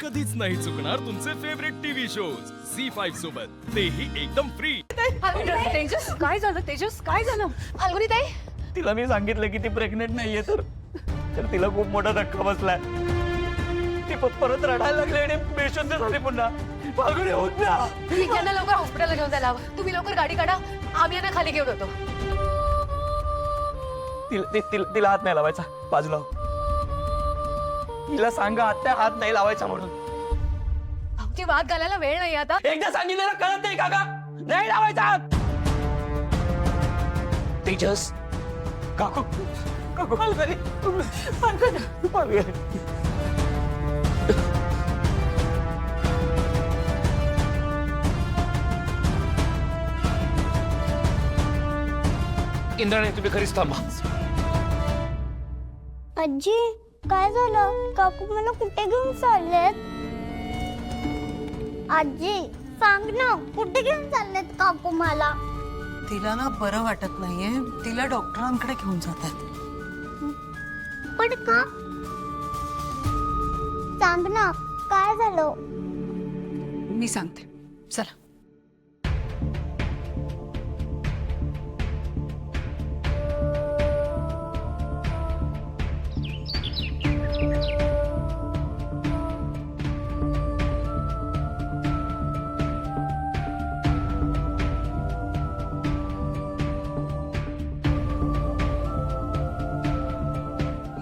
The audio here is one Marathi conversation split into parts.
कधीच नाही चुकणार तुमचे फेवरेट टीव्ही शोज झी5 सोबत, तेही एकदम फ्री। तेजस काय झालं? तेजस काय झालं? फाल्गुनी ताई, तिला मी सांगितलं की ती प्रेग्नेंट नाहीये तर तिला खूप मोठा धक्का बसलाय। ती परत रडायला लागली आणि बेशुद्ध झाली पुन्हा। फाल्गुनी होत ना, ठीक आहे ना, लवकर हॉस्पिटलला घेऊन जायला हवं। तुम्ही लवकर गाडी काढा, आम्ही यांना खाली घेऊन येतो। तिला हात नाही लावायचा, बाजूला हो। तिला सांगा आत्या हात नाही लावायचा म्हणून। भाऊजी वाद घालायला वेळ नाही आता। एकदा सांगितलेलं कळत नाही का? नाही लावायचा हात। तेजस काकू काकू फाल्गुनी फाल्गुनी इंद्राणी तुम्ही खरीच थांबा। आजी काय झालं? काकू मला कुठे घेऊन चाललेत? आजी सांग ना, कुठे घेऊन चाललेत काकू मला? तिला ना बरं वाटत नाहीये, तिला डॉक्टरांकडे घेऊन जातात। पण का? सांग ना, काय झालं? मी सांगते, चला।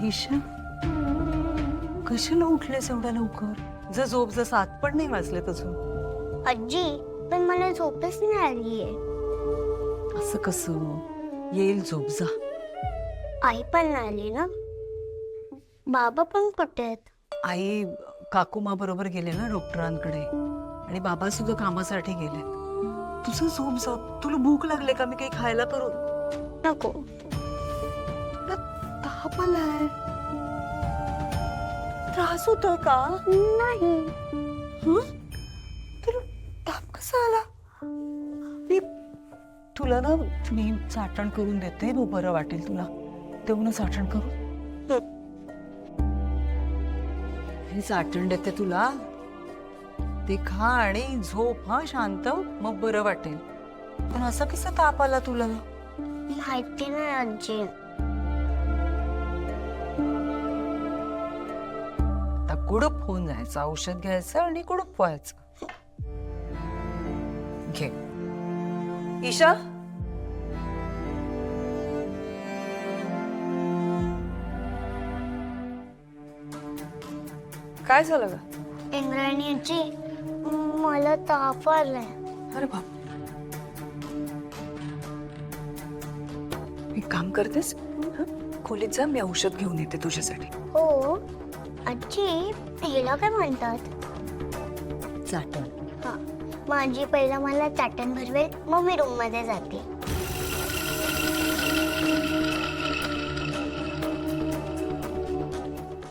ईशा कशाला उठलेस एवढ्या लवकर? झोप जसं आत पण नाही वाजले अजून। आजी पण मला झोपच नाही आलीये। असं कसं? येईल झोप, जा। आई पण नाही आली ना? बाबा पण कुठे आहेत? आई काकुमा बरोबर गेले ना डॉक्टरांकडे, आणि बाबा सुद्धा कामासाठी गेले। तुझं झोप जा। तुला भूक लागले का? मी काही खायला करू? नको। ताप आलाय, त्रास होतोय का? नाही। तुला ताप कसा आला? मी तुला ना मी चाटण करून देते, मग बरं वाटेल तुला। देऊ ना चाटण करून? मी चाटण देते तुला, ते खा आणि झोप हा शांत, मग बरं वाटेल। पण असं कसं ताप आला तुला? माहिती नाही आजी। आता कुडूप होऊन जायचं, औषध घ्यायचं आणि कुडूप व्हायचं। घे ईशा। काय झालं ग? इंद्रायणी आजी, मला ताप आलाय। अरे बाप, एक काम करतेस, खोलीत जा, मी औषध घेऊन येते तुझ्यासाठी। हो आजी, तिला काय म्हणतात? चाटण। हा, माझी पहिला मला चाटण भरवेल, मग मी रूम मध्ये जाते।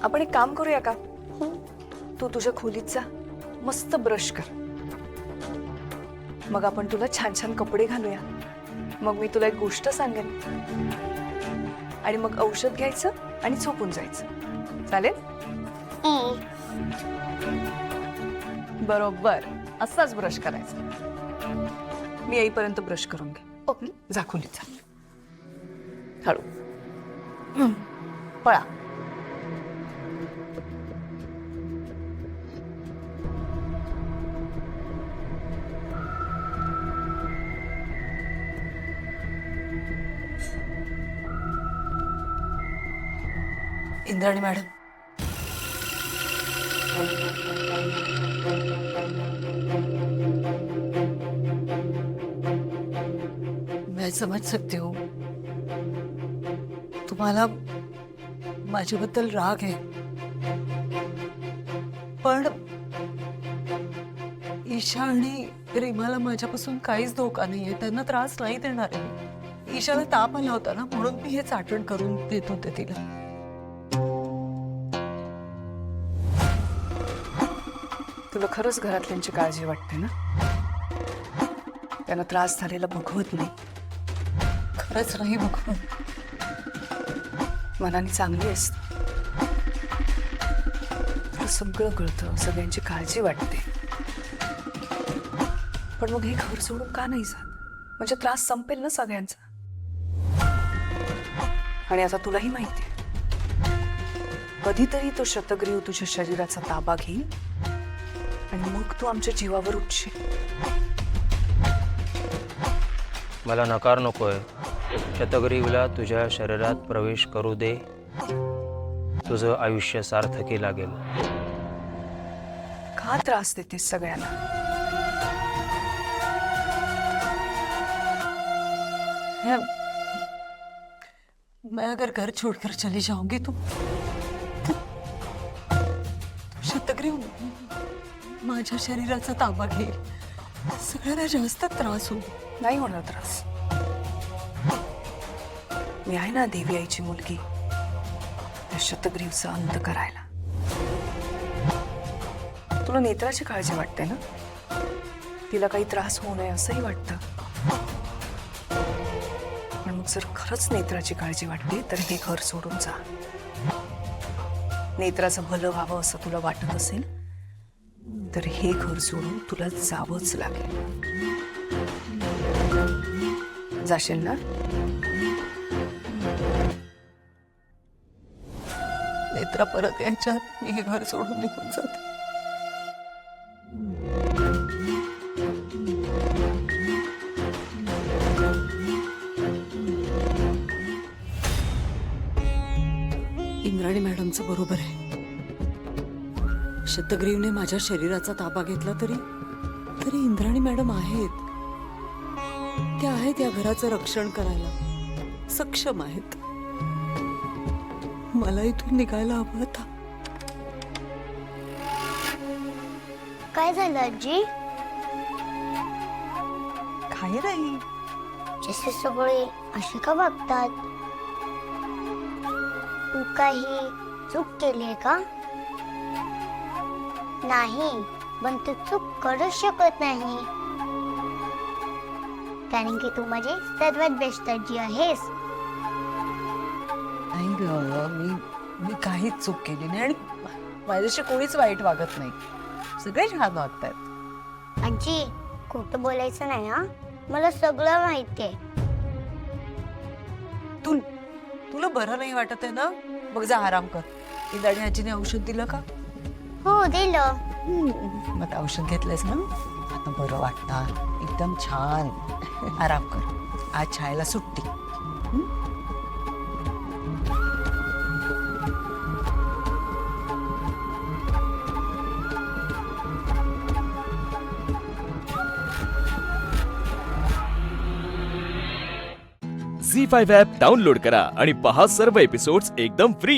आपण एक काम करूया का? तू तुझ्या खोलीत जा, मस्त ब्रश कर, मग आपण तुला छान छान कपडे घालूया, मग मी तुला एक गोष्ट सांगेन, आणि मग औषध घ्यायचं आणि झोपून जायचं। चालेल? बरोबर असाच ब्रश करायचा। मी येईपर्यंत ब्रश करून घे। ओके, जा खोलीत जा, हळू पळा। इंद्राणी मॅडम, मैं समझ सकती हूँ तुम्हाला माझ्याबद्दल राग आहे, पण ईशा आणि रीमाला माझ्यापासून काहीच धोका नाहीये, त्यांना त्रास नाही देणार आहे। ईशाला ताप आला होता ना, म्हणून मी हे चाटण करून देत होते तिला। तुला खरंच घरातल्यांची काळजी वाटते ना? त्यांना त्रास झालेला बघवत नाही, खरंच नाही बघवत। मनाने चांगली असते, सगळं कळतं, सगळ्यांची काळजी वाटते, पण मग हे घर सोडून का नाही जात? म्हणजे त्रास संपेल ना सगळ्यांचा. आणि आता तुलाही माहितीये, कधीतरी तो शतग्रीव तुझ्या शरीराचा ताबा घेईल आणि मग तू आमच्या जीवावर उठशील. मला नकार नकोय. शतग्रीवला तुझ्या शरीरात प्रवेश करू दे. तुझं आयुष्य सार्थकी लागेल. का त्रास देतेस सगळ्यांना? मैं अगर घर छोड़कर चली जाऊंगी तो शतग्रीव माझ्या शरीराचा ताबा घेईल. सगळ्यांना जास्त त्रास होईल. नाही होणार त्रास. मी आहे ना देवी आईची मुलगी, त्या शतग्रीवचा अंत करायला. तुला नेत्राची काळजी वाटते ना? तिला काही त्रास होऊ नये असंही वाटतं. पण मग जर खरंच नेत्राची काळजी वाटते तर हे घर सोडून जा. नेत्राचं भलं व्हावं असं तुला वाटत असेल तर हे घर सोडून तुला जावंच लागेल. जाशील ना? नेत्रा परत यायच्यात मी हे घर सोडून निघून जाते. इंद्राणी मॅडमचं बरोबर आहे. शतग्रीवने माझ्या शरीराचा ताबा घेतला तरी इंद्राणी मॅडम आहेत. त्या आहेत या घराचं रक्षण करायला, सक्षम आहेत. मला इथून निघायला हवं आता. काय झालं आजी? काय नाही, जसे सगळे असे का वागतात? तू काही चूक केली का? नाही, पण तू चूक करू शकत नाही, कारण की तू माझी सर्वात बेस्ट आजी आहेस. नाही ग, मी काहीच चूक केली नाही आणि माझ्याशी कोणीच वाईट वागत नाही. सगळे छान वागतात. आजी, खोटं बोलायचं नाही हा. मला सगळं माहितीये. तुला बरं नाही वाटत आहे ना? मग जा आराम कर. इंद्राणी आजीने औषध दिलं का? हो, दिलं. मग ते औषध घेतलंयस ना? आता बरं वाटतं, एकदम छान. आराम कर. आज शाळेला सुट्टी. झी5 ॲप डाउनलोड करा आणि पहा सर्व एपिसोड्स एकदम फ्री.